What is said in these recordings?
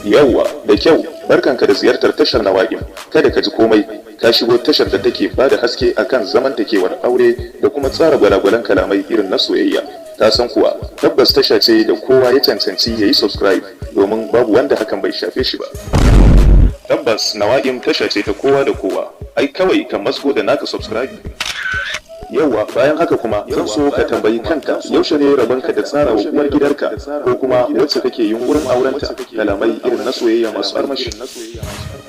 Yawwa, da kyau, barkanka da ziyartar tashar Nawa'im. Kada ka ji komai, ka shigo tashar da take bada haske akan zamantakewar aure da kuma tsara gwalagwalan kalamai irin na soyayya. Ta san kuwa, tabbas tasha ce da kowa ya cancanci ya yi subscribe domin babu wanda hakan bai shafe shi ba. Tabbas Nawa'im tasha ce ta kowa da kowa, ai kawai ka masgo da naka subscribe. Yauwa, bayan haka kuma zan so ka tambayi kanka yaushe ne rabonka da tsara wa uwar gidarka ko kuma wacce kake yunkurin aurenta kalamai irin na soyayya masu armashi.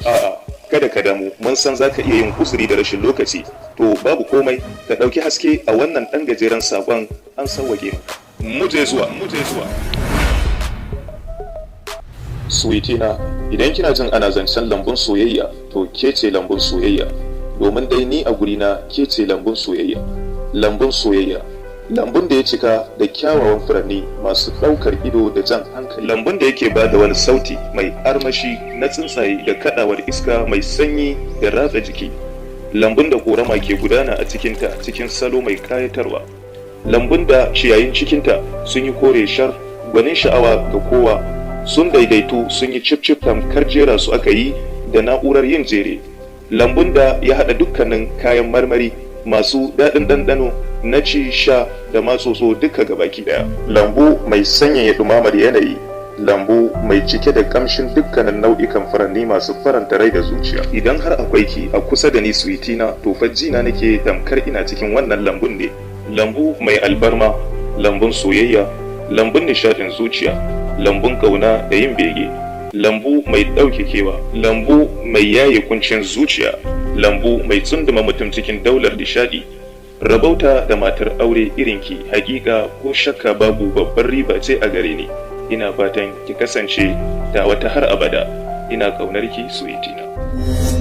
A'a, kada ka damu, mun san zaka iya yin kusuri da rashin lokaci, to babu komai, ka ɗauki haske a wannan ɗan gajeren saƙon an sauwaƙe maka. Muje zuwa. Sweetie na, idan kina jin ana zancen lambun soyayya, to ke ce lambun soyayya. Domin dai ni a gurina ke ce lambun soyayya. Lambun soyayya, lambun da ya cika da kyawawan furanni masu ɗaukar ido da jan hankali. Lambun da yake ba da wani sauti mai armashi na tsuntsaye da kaɗawar iska mai sanyi da ratsa jiki. Lambun da korama ke gudana a cikinta cikin salo mai ƙayatarwa. Lambun da ciyayin cikinta sun yi kore shar, gwanin sha'awa ga kowa, sun daidaitu sun yi cif-cif tamkar jera su aka yi da na'urar yin jere. Lambun da ya haɗa dukkanin kayan marmari masu daɗin ɗanɗano na ci, sha da matsotso duka gabaki ɗaya. Lambu mai sanyaya ɗumamar yanayi, lambu mai cike da ƙamshin dukkanin nau'ikan furanni masu faranta rai da zuciya. Idan har akwai ki a kusa da ni sweetie na, to fajjina nake tamkar ina cikin wannan lambun ne. Lambu mai albarma, lambun soyayya, lambun nishaɗin zuciya, lambun ƙauna da yin bege. Lambu mai ɗauke kewa, lambu mai yaye kuncin zuciya, lambu mai tsunduma mutum cikin daular nishadi. Rabauta da matar aure irinki hakika ko shakka babu babbar riba ce a gare ni. Ina fatan ki kasance da wata har abada. Ina ƙaunarki sweetie na.